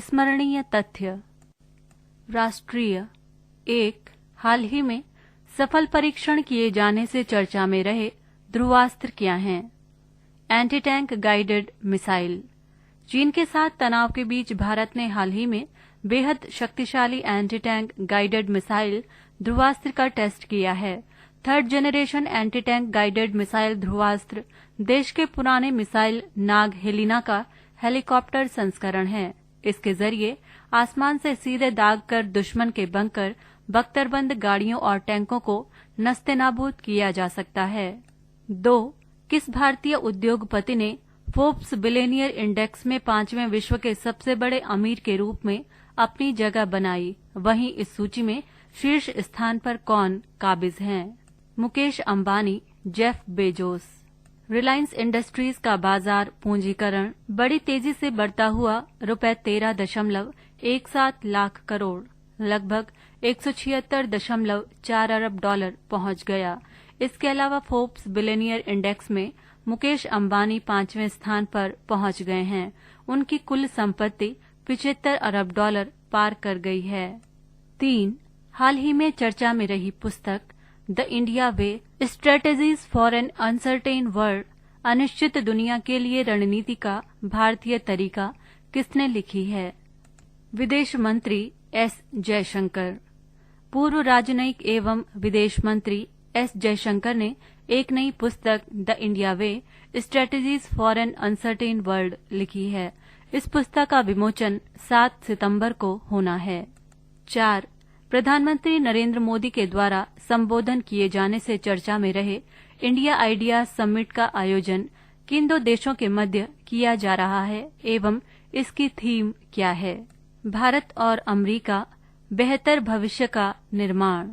स्मरणीय तथ्य। राष्ट्रीय। 1. हाल ही में सफल परीक्षण किए जाने से चर्चा में रहे ध्रुवास्त्र क्या हैं? Anti tank guided missile. चीन के साथ तनाव के बीच भारत ने हाल ही में बेहद शक्तिशाली anti tank guided missile Dhruvastra का टेस्ट किया है। 3rd generation anti tank guided missile Dhruvastra देश के पुराने मिसाइल नाग हेलिना का हेलीकॉप्टर संस्करण है। इसके जरिए आसमान से सीधे दाग कर दुश्मन के बंकर, बख्तरबंद गाड़ियों और टैंकों को नस्तेनाबूद किया जा सकता है। 2. किस भारतीय उद्योगपति ने फोर्ब्स बिलियनियर इंडेक्स में 5वें विश्व के सबसे बड़े अमीर के रूप में अपनी जगह बनाई? वहीं इस सूची में शीर्ष स्थान पर कौन काबिज हैं? Mukesh Ambani, Jeff Bezos. Reliance industries का बाजार पूंजीकरण बड़ी तेजी से बढ़ता हुआ ₹13.17 लाख करोड़, लगभग $176.4 अरब पहुंच गया। इसके अलावा फोर्ब्स बिलियनियर इंडेक्स में मुकेश अंबानी 5वें स्थान पर पहुंच गए हैं। उनकी कुल संपत्ति $75 अरब पार कर गई है। 3. हाल ही में चर्चा में रही पुस्तक the India way, strategies for an uncertain world, अनिश्चित दुनिया के लिए रणनीति का भारतीय तरीका, किसने लिखी है? विदेश मंत्री एस जयशंकर। पूर्व राजनयिक एवं विदेश मंत्री एस जयशंकर ने एक नई पुस्तक the India way, strategies for an uncertain world लिखी है। इस पुस्तक का विमोचन 7 सितंबर को होना है। 4. प्रधानमंत्री नरेंद्र मोदी के द्वारा संबोधन किए जाने से चर्चा में रहे इंडिया आइडियाज समिट का आयोजन किन 2 देशों के मध्य किया जा रहा है एवं इसकी थीम क्या है? भारत और अमेरिका, बेहतर भविष्य का निर्माण।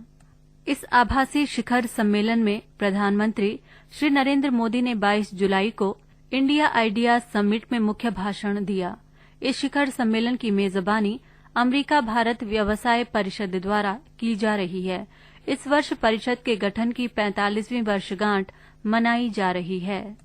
इस आभासी शिखर सम्मेलन में प्रधानमंत्री श्री नरेंद्र मोदी ने 22 जुलाई को इंडिया आइडियाज समिट में मुख्य भाषण दिया। इस शिखर सम्मेलन की मेजबानी अमेरिका भारत व्यवसाय परिषद द्वारा की जा रही है। इस वर्ष परिषद के गठन की 45वीं वर्षगांठ मनाई जा रही है।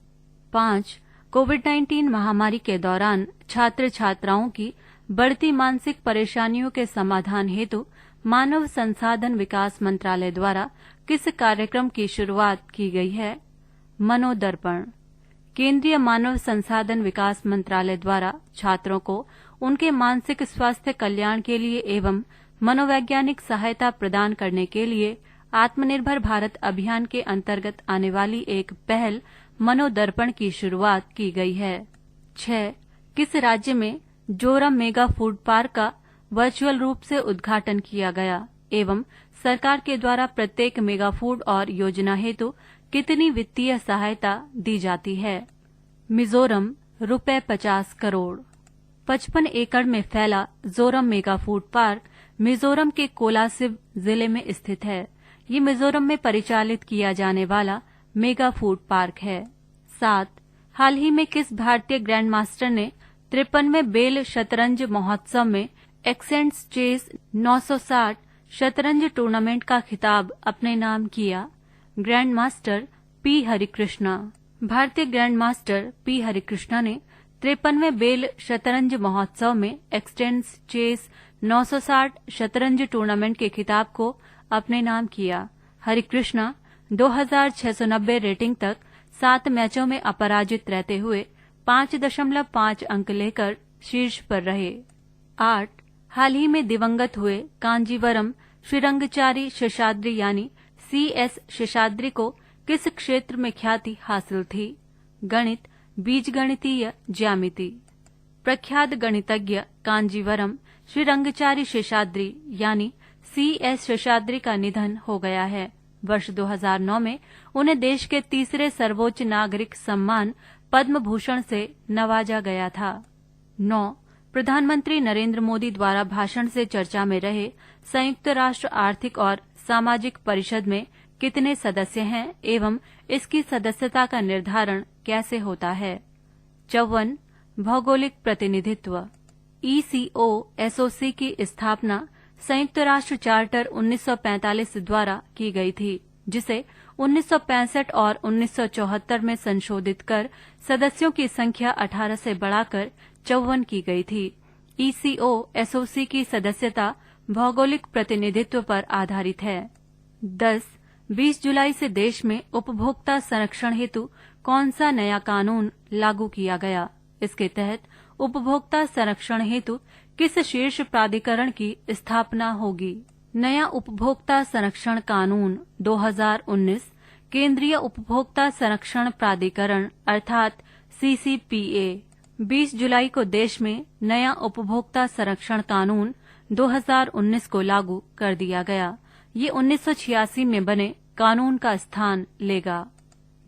5. कोविड-19 महामारी के दौरान छात्र छात्राओं की बढ़ती मानसिक परेशानियों के समाधान हेतु मानव संसाधन विकास मंत्रालय द्वारा किस कार्यक्रम की शुरुआत की गई है? मनोदर्पण। केंद्रीय मानव संसाधन विकास मंत्रालय द्वारा छात्रों को उनके मानसिक स्वास्थ्य कल्याण के लिए एवं मनोवैज्ञानिक सहायता प्रदान करने के लिए आत्मनिर्भर भारत अभियान के अंतर्गत आने वाली एक पहल मनोदर्पण की शुरुआत की गई है। 6. किस राज्य में जोरम मेगा फूड पार्क का वर्चुअल रूप से उद्घाटन किया गया एवं सरकार के द्वारा प्रत्येक मेगा फूड और योजना हेतु कितनी वित्तीय सहायता दी जाती है? मिजोरम, ₹50 करोड़। 55 एकड़ में फैला Zoram mega food park Mizoram के कोलासिब जिले में स्थित है। ये मिजोरम में परिचालित किया जाने वाला मेगा फूड पार्क है। 7. हाल ही में किस भारतीय ग्रैंड मास्टर ने 53वें बेल शतरंज महोत्सव में एक्सेंट्स चेस 960 शतरंज टूर्नामेंट का खिताब अपने नाम किया? Grand master P Harikrishna. भारतीय ग्रैंड मास्टर पी हरिकृष्णा ने 53वें बेल शतरंज महोत्सव में एक्सेंट्स चेस 960 शतरंज टूर्नामेंट के खिताब को अपने नाम किया। हरिकृष्णा 2690 रेटिंग तक 7 मैचों में अपराजित रहते हुए 5.5 अंक लेकर शीर्ष पर रहे। 8. हाल ही में दिवंगत हुए कांजीवरम श्रीरंगचारी शेषाद्री यानी CS शेषाद्री को किस क्षेत्र में ख्याति हासिल थी? गणित, बीजगणितीय ज्यामिति। प्रख्यात गणितज्ञ कांजीवरम श्रीरंगचारी शेषाद्री यानी CS शेषाद्री का निधन हो गया है। वर्ष 2009 में उन्हें देश के तीसरे सर्वोच्च नागरिक सम्मान पद्म भूषण से नवाजा गया था। 9. प्रधानमंत्री नरेंद्र मोदी द्वारा भाषण से चर्चा में रहे संयुक्त राष्ट्र आर्थिक और सामाजिक परिषद में कितने सदस्य हैं एवं इसकी सदस्यता का निर्धारण कैसे होता है? 54. भौगोलिक प्रतिनिधित्व। ECOSOC की स्थापना संयुक्त राष्ट्र चार्टर 1945 द्वारा की गई थी, जिसे 1965 और 1974 में संशोधित कर सदस्यों की संख्या 18 से बढ़ाकर 54 की गई थी। ECO SOC की सदस्यता भौगोलिक प्रतिनिधित्व पर आधारित है। 10-20 जुलाई से देश में उपभोक्ता संरक्षण हेतु कौन सा नया कानून लागू किया गया? इसके तहत उपभोक्ता संरक्षण हेतु किस शीर्ष प्राधिकरण की स्थापना होगी? नया उपभोक्ता संरक्षण कानून 2019 केंद्रीय उपभोक्ता संरक्षण प्राधिकरण अर्थात CCPA 20 जुलाई को देश में नया उपभोक्ता संरक्षण कानून 2019 को लागू कर दिया गया। ये 1986 में बने कानून का स्थान लेगा।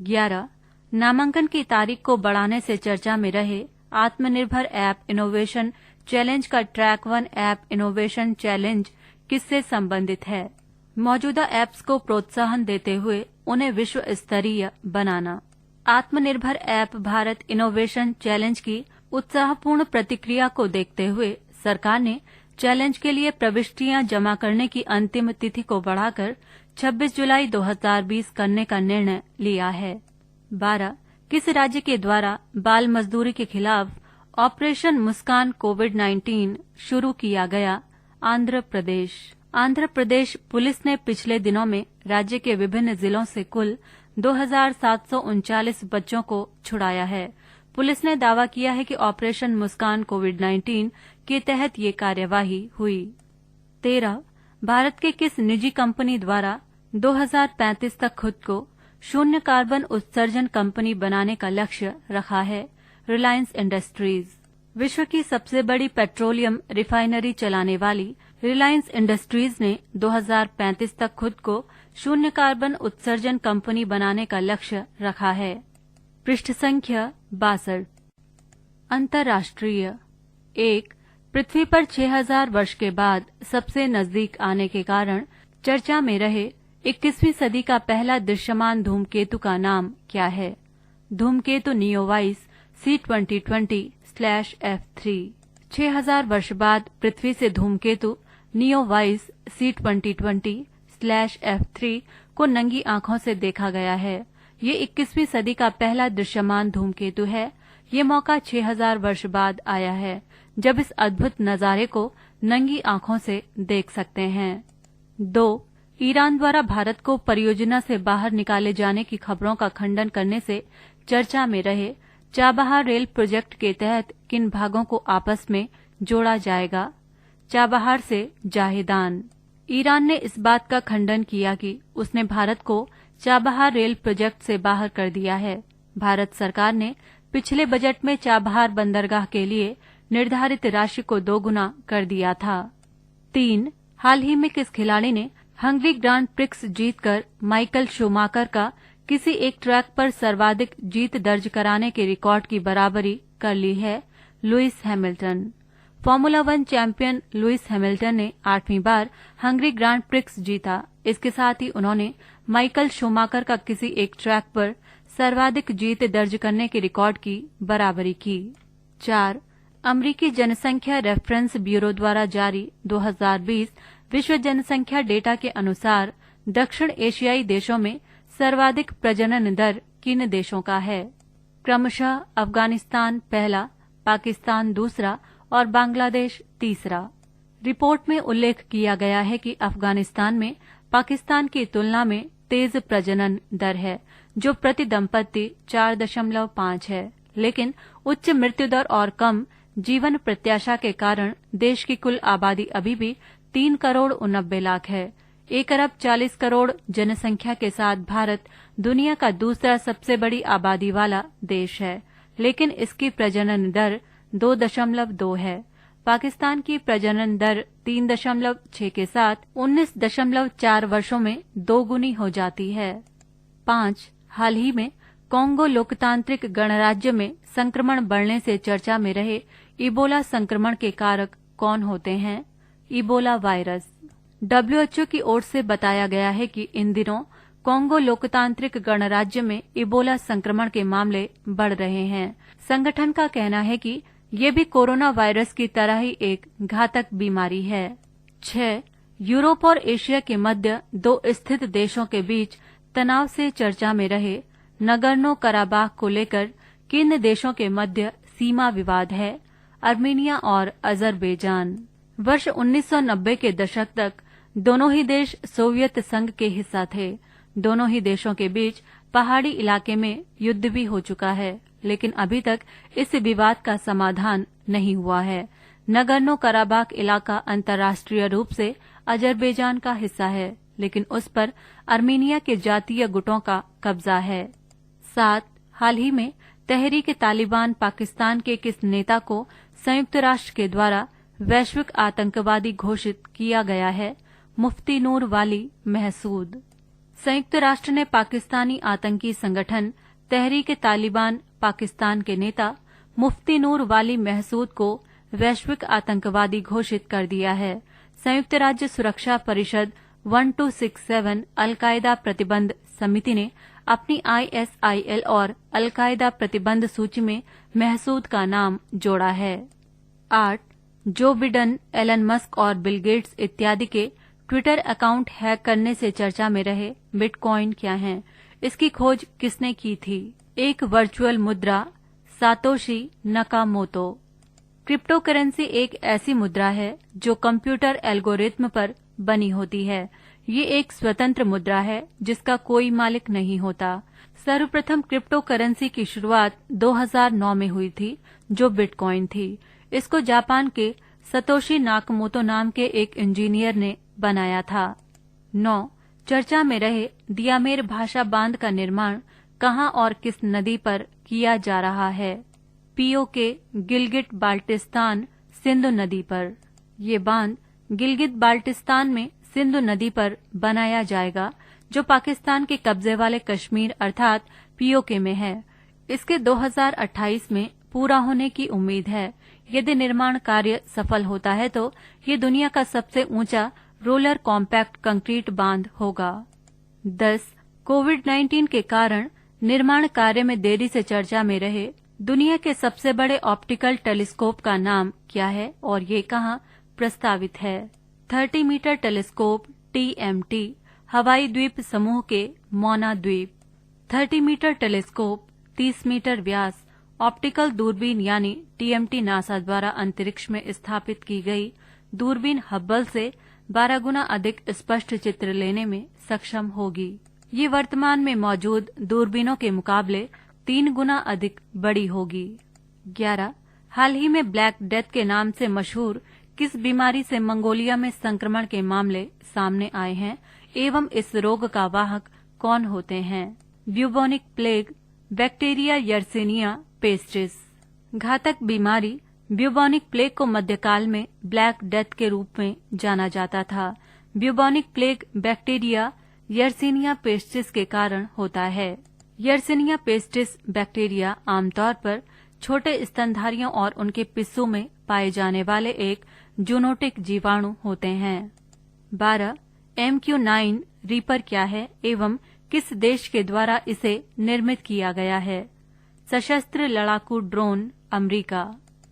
11 नामांकन की तारीख को बढ़ाने से चर्चा में रहे आत्मनिर्भर ऐप इनोवेशन चैलेंज का ट्रैक 1 ऐप इनोवेशन चैलेंज किससे संबंधित है? मौजूदा ऐप्स को प्रोत्साहन देते हुए उन्हें विश्व स्तरीय बनाना। आत्मनिर्भर ऐप भारत इनोवेशन चैलेंज की उत्साहपूर्ण प्रतिक्रिया को देखते हुए सरकार ने चैलेंज के लिए प्रविष्टियां जमा करने की अंतिम तिथि को बढ़ाकर 26 जुलाई 2020 करने का निर्णय लिया है। 12 किस राज्य के द्वारा बाल मजदूरी के खिलाफ ऑपरेशन मुस्कान कोविड-19 शुरू किया गया? आंध्र प्रदेश। आंध्र प्रदेश पुलिस ने पिछले दिनों में राज्य के विभिन्न जिलों से कुल 2739 बच्चों को छुड़ाया है। पुलिस ने दावा किया है कि ऑपरेशन मुस्कान कोविड-19 के तहत ये कार्यवाही हुई। 13 भारत के किस निजी कंपनी द्वारा 2035 तक खुद को शून्य कार्बन उत्सर्जन कंपनी बनाने का लक्ष्य रखा है? रिलायंस इंडस्ट्रीज। विश्व की सबसे बड़ी पेट्रोलियम रिफाइनरी चलाने वाली रिलायंस इंडस्ट्रीज ने 2035 तक खुद को शून्य कार्बन उत्सर्जन कंपनी बनाने का लक्ष्य रखा है। पृष्ठ संख्या 62। अंतर्राष्ट्रीय। 1 पृथ्वी पर 6000 वर्ष के बाद सबसे नजदीक आने के कारण चर्चा में रहे 21वीं सदी का पहला दृश्यमान धूमकेतु का नाम क्या है? धूमकेतु नियोवाइस C2020/F3। 6000 वर्ष बाद पृथ्वी से धूमकेतु नियोवाइस C2020/F3 को नंगी आंखों से देखा गया है। ये 21वीं सदी का पहला दृश्यमान धूमकेतु है। ये मौका 6000 वर्ष बाद आया है जब इस अद्भुत नजारे को नंगी आंखों से देख सकते हैं। 2 ईरान द्वारा भारत को परियोजना से बाहर निकाले जाने की खबरों का खंडन करने से चर्चा में रहे चाबहार रेल प्रोजेक्ट के तहत किन भागों को आपस में जोड़ा जाएगा? चाबहार से जाहेदान। ईरान ने इस बात का खंडन किया कि उसने भारत को चाबहार रेल प्रोजेक्ट से बाहर कर दिया है। भारत सरकार ने पिछले बजट में चाबहार बंदरगाह के लिए निर्धारित राशि को 2 गुना कर दिया था। 3 हाल ही में किस खिलाड़ी ने हंगरी ग्रांड प्रिक्स जीतकर माइकल शूमाकर का किसी एक ट्रैक पर सर्वाधिक जीत दर्ज कराने के रिकॉर्ड की बराबरी कर ली है? Lewis Hamilton. Formula 1 champion Lewis Hamilton ने 8वीं बार हंगरी ग्रांड प्रिक्स जीता। इसके साथ ही उन्होंने माइकल शूमाकर का किसी एक ट्रैक पर सर्वाधिक जीत दर्ज करने के रिकॉर्ड की बराबरी की। 4 अमरीकी जनसंख्या रेफरेंस ब्यूरो द्वारा जारी 2020 विश्व जनसंख्या डेटा के अनुसार दक्षिण एशियाई देशों में सर्वाधिक प्रजनन दर किन देशों का है? क्रमशः अफगानिस्तान पहला, पाकिस्तान दूसरा और बांग्लादेश तीसरा। रिपोर्ट में उल्लेख किया गया है कि अफगानिस्तान में पाकिस्तान की तुलना में तेज प्रजनन दर है जो प्रति दंपति 4.5 है, लेकिन उच्च मृत्यु दर और कम जीवन प्रत्याशा के कारण देश की कुल आबादी अभी भी 3,89,00,000 है। 1,40 करोड़ जनसंख्या के साथ भारत दुनिया का दूसरा सबसे बड़ी आबादी वाला देश है, लेकिन इसकी प्रजनन दर 2.2 है। पाकिस्तान की प्रजनन दर 3.6 के साथ 19.4 वर्षों में 2 गुनी हो जाती है। 5 हाल ही में कोंगो लोकतांत्रिक गणराज्य में संक्रमण बढ़ने से चर्चा में रहे इबोला संक्रमण के कारक कौन होते हैं? Ebola virus. WHO की ओर से बताया गया है कि इन दिनों कोंगो लोकतांत्रिक गणराज्य में इबोला संक्रमण के मामले बढ़ रहे हैं। संगठन का कहना है कि ये भी कोरोना वायरस की तरह ही एक घातक बीमारी है। 6 यूरोप और एशिया के मध्य 2 स्थित देशों के बीच तनाव से चर्चा में रहे नगर्नो कराबाख को लेकर किन देशों के मध्य सीमा विवाद है? आर्मेनिया और अजरबैजान। वर्ष 1990 के दशक तक दोनों ही देश सोवियत संघ के हिस्सा थे। दोनों ही देशों के बीच पहाड़ी इलाके में युद्ध भी हो चुका है, लेकिन अभी तक इस विवाद का समाधान नहीं हुआ है। नगर्नो कराबाख इलाका अंतर्राष्ट्रीय रूप से अजरबैजान का हिस्सा है, लेकिन उस पर आर्मेनिया के जातीय गुटों का कब्जा है। 7. हाल ही में तहरीक तालिबान पाकिस्तान के किस नेता को संयुक्त राष्ट्र के द्वारा वैश्विक आतंकवादी घोषित किया गया है? मुफ्ती नूर वाली महसूद। संयुक्त राष्ट्र ने पाकिस्तानी आतंकी संगठन तहरीक तालिबान पाकिस्तान के नेता मुफ्ती नूर वाली महसूद को वैश्विक आतंकवादी घोषित कर दिया है। संयुक्त राज्य सुरक्षा परिषद 1267 अलकायदा प्रतिबंध समिति ने अपनी ISIL और अलकायदा प्रतिबंध सूची में महसूद का नाम जोड़ा है। 8. जो बिडेन, एलन मस्क और बिल गेट्स इत्यादि के ट्विटर अकाउंट हैक करने से चर्चा में रहे बिटकॉइन क्या है? इसकी खोज किसने की थी? एक वर्चुअल मुद्रा, सातोशी नकामोतो। क्रिप्टो करेंसी एक ऐसी मुद्रा है जो कंप्यूटर एल्गोरिथम पर बनी होती है। ये एक स्वतंत्र मुद्रा है जिसका कोई मालिक नहीं होता। सर्वप्रथम क्रिप्टो करेंसी की शुरुआत 2009 में हुई थी, जो बिटकॉइन थी। इसको जापान के सतोशी नाकामोतो नाम के एक इंजीनियर ने बनाया था। 9. चर्चा में रहे दियामेर भाषा बांध का निर्माण कहाँ और किस नदी पर किया जा रहा है? POK गिलगिट बाल्टिस्तान सिंधु नदी पर। ये बांध गिलगित बाल्टिस्तान में सिंधु नदी पर बनाया जाएगा, जो पाकिस्तान के कब्जे वाले कश्मीर अर्थात POK में है। इसके 2028 में पूरा होने की उम्मीद है। यदि निर्माण कार्य सफल होता है तो ये दुनिया का सबसे ऊंचा रोलर कॉम्पैक्ट कंक्रीट बांध होगा। 10. कोविड-19 के कारण निर्माण कार्य में देरी से चर्चा में रहे दुनिया के सबसे बड़े ऑप्टिकल टेलीस्कोप का नाम क्या है और ये कहाँ प्रस्तावित है? 30 मीटर टेलीस्कोप TMT हवाई द्वीप समूह के मोना द्वीप। 30 मीटर टेलीस्कोप 30 मीटर व्यास ऑप्टिकल दूरबीन यानी TMT नासा द्वारा अंतरिक्ष में स्थापित की गई दूरबीन हब्बल से 12 गुना अधिक स्पष्ट चित्र लेने में सक्षम होगी। ये वर्तमान में मौजूद दूरबीनों के मुकाबले 3 गुना अधिक बड़ी होगी। 11. हाल ही में ब्लैक डेथ के नाम से मशहूर किस बीमारी से मंगोलिया में संक्रमण के मामले सामने आए हैं एवं इस रोग का वाहक कौन होते हैं? Bubonic plague, bacteria Yersinia pestis. घातक बीमारी ब्यूबोनिक प्लेग को मध्यकाल में ब्लैक डेथ के रूप में जाना जाता था। Bubonic plague bacteria Yersinia pestis के कारण होता है। यर्सिनिया पेस्टिस बैक्टीरिया आमतौर पर छोटे स्तनधारियों और उनके पिस्सों में पाए जाने वाले एक जूनोटिक जीवाणु होते हैं। 12. MQ-9 रीपर क्या है एवं किस देश के द्वारा इसे निर्मित किया गया है? सशस्त्र लड़ाकू ड्रोन अमेरिका।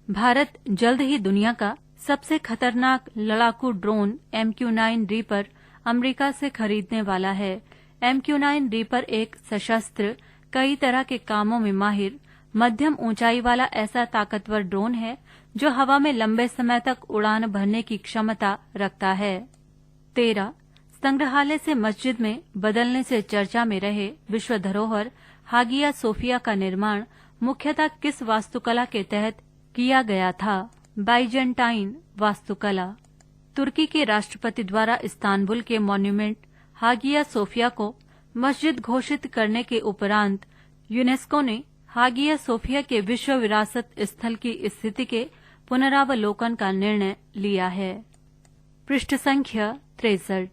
भारत जल्द ही दुनिया का सबसे खतरनाक लड़ाकू ड्रोन MQ-9 रीपर अमेरिका से खरीदने वाला है। MQ-9 रीपर एक सशस्त्र, कई तरह के कामों में माहिर, मध्यम ऊंचाई वाला ऐसा ताकतवर ड्रोन है जो हवा में लंबे समय तक उड़ान भरने की क्षमता रखता है। 13. संग्रहालय से मस्जिद में बदलने से चर्चा में रहे विश्व धरोहर हागिया सोफिया का निर्माण मुख्यतः किस वास्तुकला के तहत किया गया था? बाइजेंटाइन वास्तुकला। तुर्की के राष्ट्रपति द्वारा इस्तांबुल के मॉन्यूमेंट हागिया सोफिया को मस्जिद घोषित करने के उपरांत यूनेस्को ने हागिया सोफिया के विश्व विरासत स्थल की स्थिति के पुनरावलोकन का निर्णय लिया है। पृष्ठ संख्या 63।